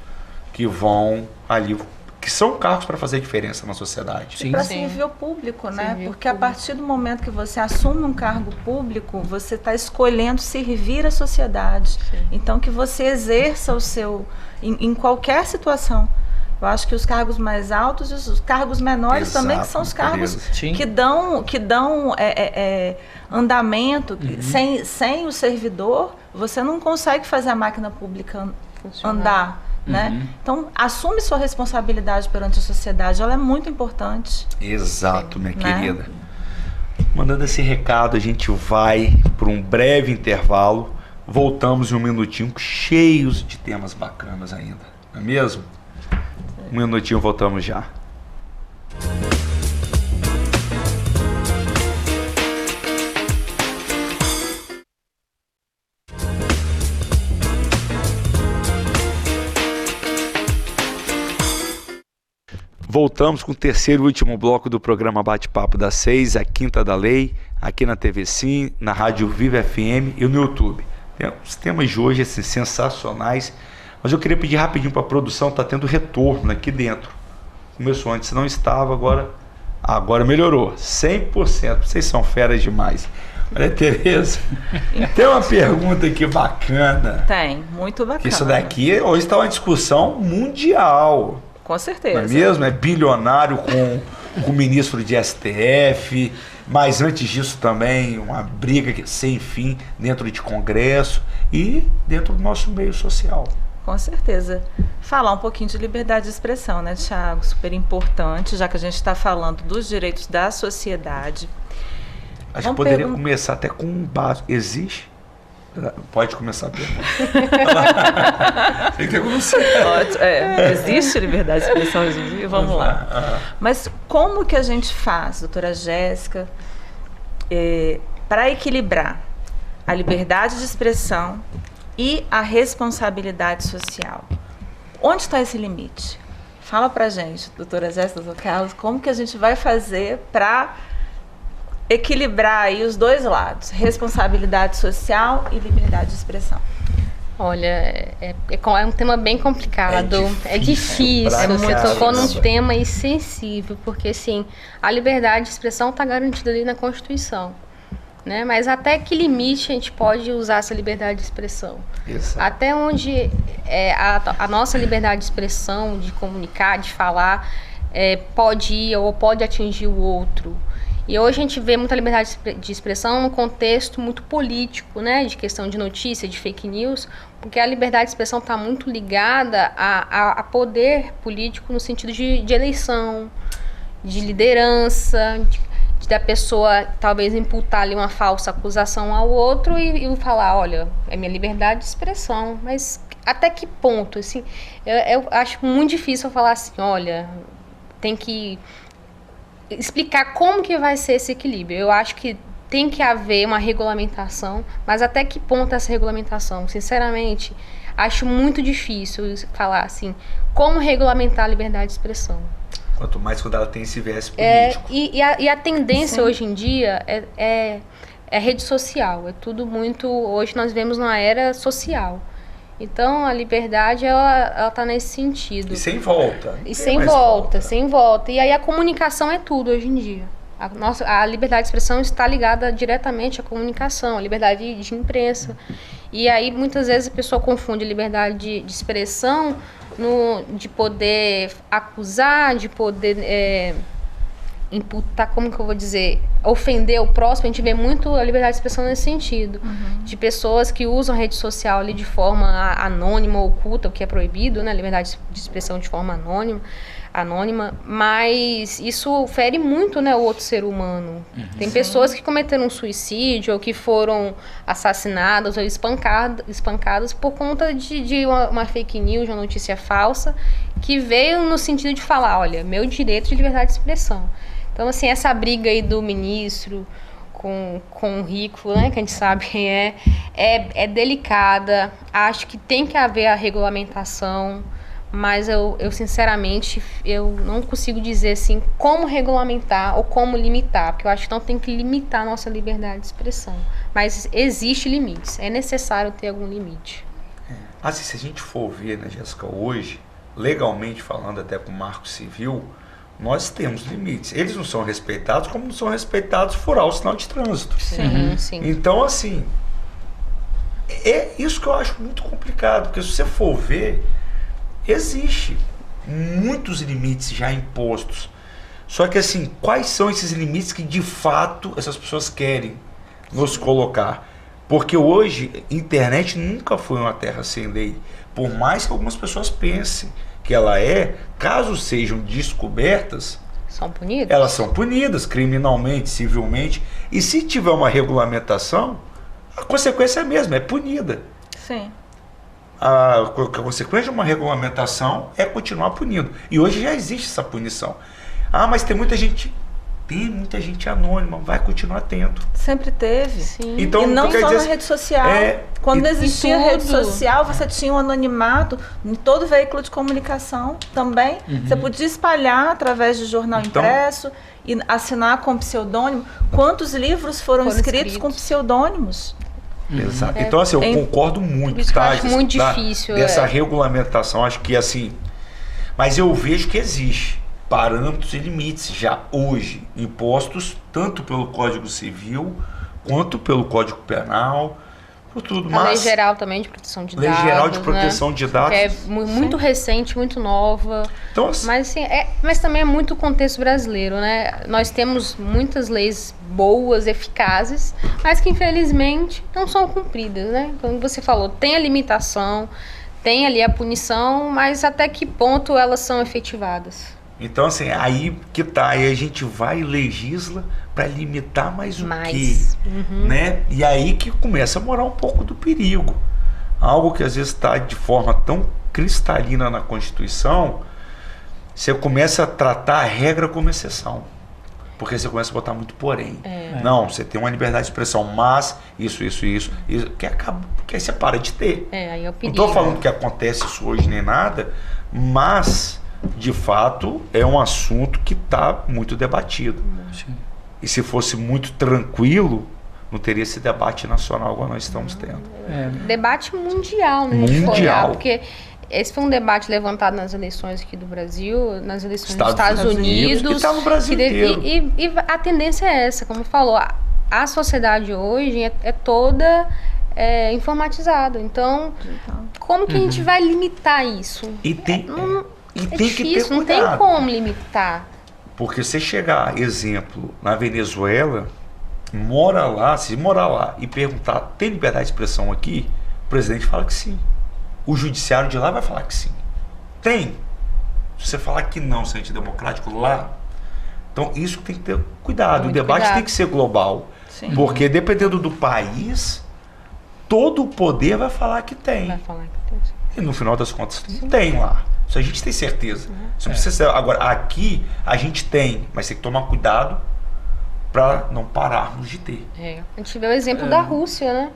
que vão ali... que são cargos para fazer diferença na sociedade. E para servir o público, né? Porque a partir do momento que você assume um cargo público, você está escolhendo servir a sociedade. Então, que você exerça o seu... em qualquer situação. Eu acho que os cargos mais altos e os cargos menores também, que são os cargos que dão andamento. Sem o servidor, você não consegue fazer a máquina pública andar. Né? Então, assume sua responsabilidade perante a sociedade, ela é muito importante. Exato, minha querida. Mandando esse recado, a gente vai para um breve intervalo, voltamos em um minutinho, cheios de temas bacanas ainda, não é mesmo? Um minutinho, voltamos já. Voltamos com o terceiro e último bloco do programa Bate-Papo das 6, a Quinta da Lei, aqui na TV Sim, na Rádio Viva FM e no YouTube. Os temas de hoje assim, sensacionais, mas eu queria pedir rapidinho para a produção, está tendo retorno aqui dentro. Começou antes, não estava, agora melhorou, 100%. Vocês são feras demais. Olha, Tereza, tem uma pergunta aqui bacana. Tem, muito bacana. Isso daqui hoje está uma discussão mundial. Com certeza. Não é mesmo? É bilionário com o ministro de STF, mas antes disso também uma briga sem fim dentro de Congresso e dentro do nosso meio social. Com certeza. Falar um pouquinho de liberdade de expressão, né, Thiago? Super importante, já que a gente está falando dos direitos da sociedade. Acho que poderia começar até com um básico. Existe? Pode começar a pergunta. Tem que ter como ser. Existe liberdade de expressão hoje em dia? Vamos lá. Mas como que a gente faz, doutora Jéssica, para equilibrar a liberdade de expressão e a responsabilidade social? Onde está esse limite? Fala pra gente, doutora Jéssica, doutor Carlos, como que a gente vai fazer para equilibrar aí os dois lados, responsabilidade social e liberdade de expressão? Olha, é um tema bem complicado, é difícil. Você tocou num tema sensível, porque assim, a liberdade de expressão está garantida ali na Constituição, né? Mas até que limite a gente pode usar essa liberdade de expressão? Exato. Até onde a nossa liberdade de expressão, de comunicar, de falar, pode ir ou pode atingir o outro? E hoje a gente vê muita liberdade de expressão num contexto muito político, né, de questão de notícia, de fake news, porque a liberdade de expressão está muito ligada a poder político no sentido de eleição, de liderança, de da pessoa talvez imputar ali uma falsa acusação ao outro e falar, olha, é minha liberdade de expressão, mas até que ponto? Assim, eu acho muito difícil falar assim, olha, tem que explicar como que vai ser esse equilíbrio. Eu acho que tem que haver uma regulamentação, mas até que ponto essa regulamentação? Sinceramente, acho muito difícil falar assim, como regulamentar a liberdade de expressão. Quanto mais quando ela tem esse viés político. E a tendência hoje em dia é rede social, é tudo muito... Hoje nós vivemos numa era social. Então, a liberdade, ela tá nesse sentido. E sem volta. Sem volta. E aí a comunicação é tudo hoje em dia. A liberdade de expressão está ligada diretamente à comunicação, à liberdade de imprensa. E aí, muitas vezes, a pessoa confunde liberdade de expressão de poder acusar, de poder imputar, como que eu vou dizer, ofender o próximo. A gente vê muito a liberdade de expressão nesse sentido, de pessoas que usam a rede social ali de forma anônima, oculta, o que é proibido, né, liberdade de expressão de forma anônima, mas isso fere muito, né, o outro ser humano. Tem pessoas que cometeram um suicídio ou que foram assassinadas ou espancadas por conta de uma fake news, uma notícia falsa, que veio no sentido de falar, olha, meu direito de liberdade de expressão. Então, assim, essa briga aí do ministro com o rico, né, que a gente sabe é delicada. Acho que tem que haver a regulamentação, mas eu sinceramente, eu não consigo dizer, assim, como regulamentar ou como limitar, porque eu acho que não tem que limitar a nossa liberdade de expressão. Mas existe limites, é necessário ter algum limite. Assim, se a gente for ver, né, Jéssica, hoje, legalmente falando, até com o Marco Civil, nós temos limites. Eles não são respeitados, como não são respeitados furar o sinal de trânsito. Sim. Então, assim, é isso que eu acho muito complicado, porque se você for ver, existe muitos limites já impostos. Só que, assim, quais são esses limites que, de fato, essas pessoas querem nos colocar? Porque hoje, internet nunca foi uma terra sem lei. Por mais que algumas pessoas pensem que ela caso sejam descobertas, são punidas. Elas são punidas criminalmente, civilmente. E se tiver uma regulamentação, a consequência é a mesma, é punida. Sim. A consequência de uma regulamentação é continuar punindo. E hoje já existe essa punição. Ah, mas tem muita gente Tem muita gente anônima, vai continuar tendo. Sempre teve. Sim. Então, E não quer só dizer, na rede social. Quando não e existia tudo. rede social, você tinha um anonimato em todo veículo de comunicação também. Você podia espalhar através de jornal Então, impresso e assinar com pseudônimo. Quantos livros foram escritos com pseudônimos? Exato. Então, assim, eu concordo muito, Por isso que eu tá? acho muito difícil. Dessa regulamentação, acho que assim. Mas eu vejo que existe parâmetros e limites já hoje impostos tanto pelo Código Civil quanto pelo Código Penal, por tudo. A Lei Mas Geral também de Proteção de Lei Dados. Geral de Proteção de Dados. Que é muito recente, muito nova. Então, assim, Mas, assim, mas também é muito o contexto brasileiro, né? Nós temos muitas leis boas, eficazes, mas que infelizmente não são cumpridas, né? Como você falou, tem a limitação, tem ali a punição, mas até que ponto elas são efetivadas? então, assim, aí que tá, aí a gente vai e legisla para limitar mais o quê? Né? E aí que começa a morar um pouco do perigo. Algo que às vezes está de forma tão cristalina na Constituição, você começa a tratar a regra como exceção. Porque você começa a botar muito porém. Não, você tem uma liberdade de expressão, mas isso, que acaba, porque aí você para de ter. Aí é o Não perigo. estou falando que acontece isso hoje nem nada, mas de fato é um assunto que está muito debatido. Sim. E se fosse muito tranquilo, não teria esse debate nacional igual nós estamos tendo. Debate mundial, né? A gente for Mundial. olhar, porque esse foi um debate levantado nas eleições aqui do Brasil, nas eleições dos Estados Estados Unidos. Unidos, que tá no Brasil inteiro. E a tendência é essa, como falou, a sociedade hoje é toda informatizada. Então, como que a gente vai limitar isso? E tem, É tem que ter difícil, não tem cuidado. como limitar. Porque você chegar, exemplo, na Venezuela, mora lá, se morar lá e perguntar, tem liberdade de expressão aqui? O presidente fala que sim. O judiciário de lá vai falar que sim. Tem. Se você falar que não, se é antidemocrático lá. Então, isso tem que ter cuidado. O debate cuidado. tem que ser global. Sim. Porque dependendo do país, todo o poder vai falar que tem. Vai falar que tem. E no final das contas, não tem lá. Isso a gente tem certeza. Isso não precisa ser. Agora, aqui a gente tem, mas tem que tomar cuidado para não pararmos de ter. A gente vê o exemplo da Rússia, né?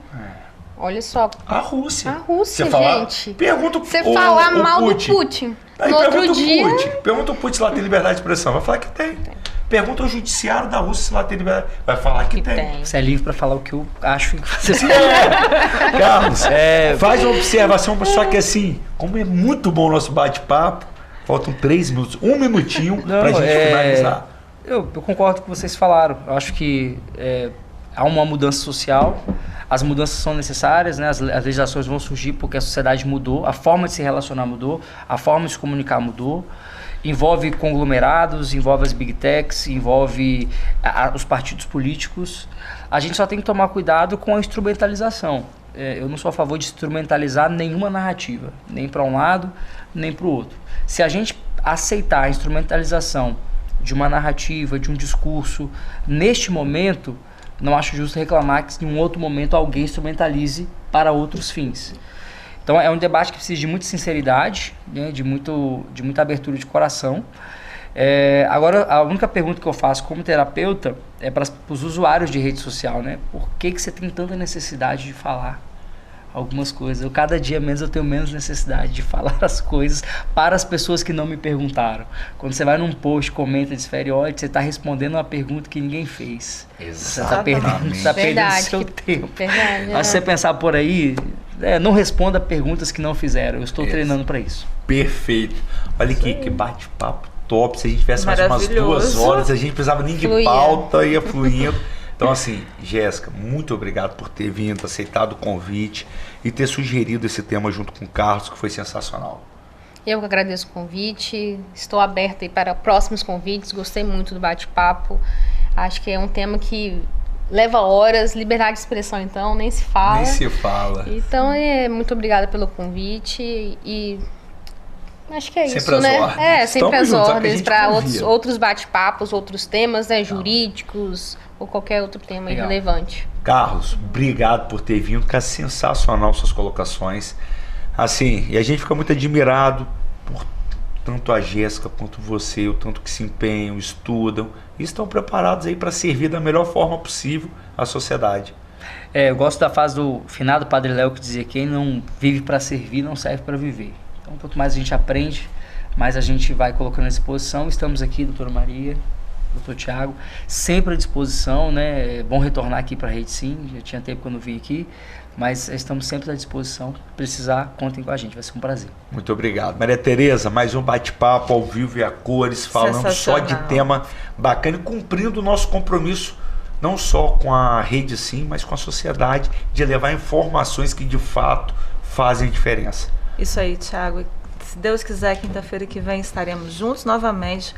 Olha só. A Rússia. A Rússia, Você fala, gente. Pergunta Você o falar o mal do Putin. Aí No outro pergunta dia. o Putin. Pergunta o Putin se lá tem liberdade de expressão. Vai falar que tem. Pergunta ao judiciário da Rússia se lá tem liberdade. Vai falar que tem. Você é livre para falar o que eu acho que você Carlos, faz uma observação, só que assim, como é muito bom o nosso bate-papo, faltam 3 minutos, 1 minutinho pra gente finalizar. Eu concordo com o que vocês falaram. Eu acho que há uma mudança social, as mudanças são necessárias, né? As legislações vão surgir porque a sociedade mudou, a forma de se relacionar mudou, a forma de se comunicar mudou. Envolve conglomerados, envolve as big techs, envolve os partidos políticos. A gente só tem que tomar cuidado com a instrumentalização. Eu não sou a favor de instrumentalizar nenhuma narrativa, nem para um lado, nem para o outro. Se a gente aceitar a instrumentalização de uma narrativa, de um discurso, neste momento, não acho justo reclamar que em um outro momento alguém instrumentalize para outros fins. Então é um debate que precisa de muita sinceridade, né, de muita abertura de coração. Agora, a única pergunta que eu faço como terapeuta é para os usuários de rede social, né? Por que você tem tanta necessidade de falar algumas coisas? Cada dia menos eu tenho menos necessidade de falar as coisas para as pessoas que não me perguntaram. Quando você vai num post, comenta, desfere ódio, você está respondendo uma pergunta que ninguém fez. Você está perdendo seu tempo. Verdade, Mas se você pensar por aí, não responda perguntas que não fizeram. Eu estou treinando para isso. Perfeito. Olha que bate-papo top. Se a gente tivesse mais umas 2 horas, a gente precisava nem de pauta, ia fluindo. Então, assim, Jéssica, muito obrigado por ter vindo, aceitado o convite e ter sugerido esse tema junto com o Carlos, que foi sensacional. Eu que agradeço o convite, estou aberta aí para próximos convites, gostei muito do bate-papo. Acho que é um tema que leva horas, liberdade de expressão então, nem se fala. Nem se fala. Então, muito obrigada pelo convite e acho que é sempre isso, né? Ordens. Sempre as juntos, ordens para outros bate-papos, outros temas, né, jurídicos ou qualquer outro tema relevante. Carlos, obrigado por ter vindo, que é sensacional suas colocações. Assim, e a gente fica muito admirado por tanto a Jéssica quanto você, o tanto que se empenham, estudam e estão preparados aí para servir da melhor forma possível à sociedade. Eu gosto da frase do finado Padre Léo que dizia: quem não vive para servir não serve para viver. Então, quanto mais a gente aprende, mais a gente vai colocando à disposição. Estamos aqui, doutora Maria, doutor Tiago, sempre à disposição, né? É bom retornar aqui para a Rede Sim, já tinha tempo que eu não vim aqui, mas estamos sempre à disposição. Precisar, contem com a gente, vai ser um prazer. Muito obrigado. Maria Tereza, mais um bate-papo ao vivo e a cores, falando só de tema bacana e cumprindo o nosso compromisso, não só com a Rede Sim, mas com a sociedade, de levar informações que de fato fazem diferença. Isso aí, Tiago. Se Deus quiser, quinta-feira que vem estaremos juntos novamente.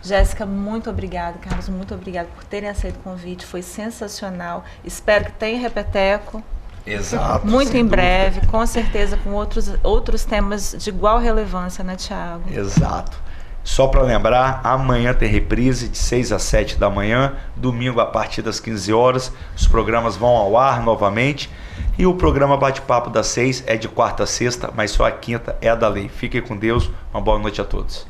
Jéssica, muito obrigada. Carlos, muito obrigada por terem aceito o convite. Foi sensacional. Espero que tenha repeteco. Exato. Muito em breve, com certeza, com outros temas de igual relevância, né, Tiago? Exato. Só para lembrar, amanhã tem reprise de 6 às 7 da manhã, domingo a partir das 15 horas. Os programas vão ao ar novamente. E o programa Bate-Papo das 6 é de quarta a sexta, mas só a quinta é a da lei. Fiquem com Deus. Uma boa noite a todos.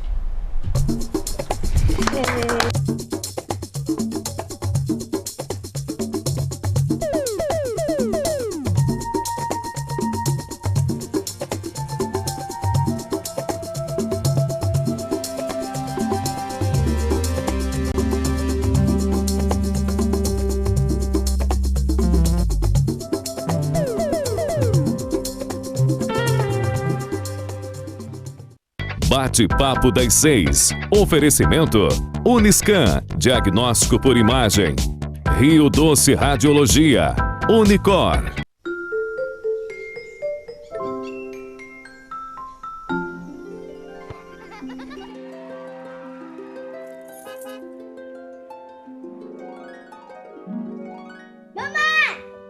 Bate-Papo das 6. Oferecimento Uniscan, diagnóstico por imagem. Rio Doce Radiologia. Unicor.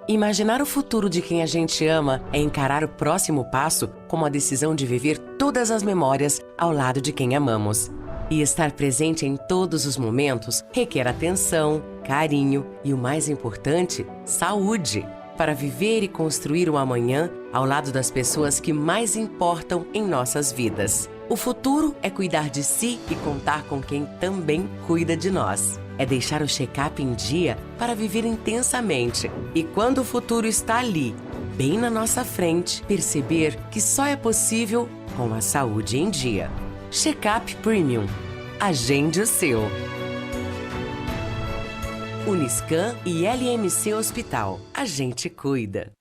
Imaginar o futuro de quem a gente ama é encarar o próximo passo como a decisão de viver todas as memórias ao lado de quem amamos. E estar presente em todos os momentos requer atenção, carinho e, o mais importante, saúde, para viver e construir o amanhã ao lado das pessoas que mais importam em nossas vidas. O futuro é cuidar de si e contar com quem também cuida de nós. É deixar o check-up em dia para viver intensamente. E quando o futuro está ali, bem na nossa frente, perceber que só é possível com a saúde em dia. Check-up Premium. Agende o seu. Uniscan e LMC Hospital. A gente cuida.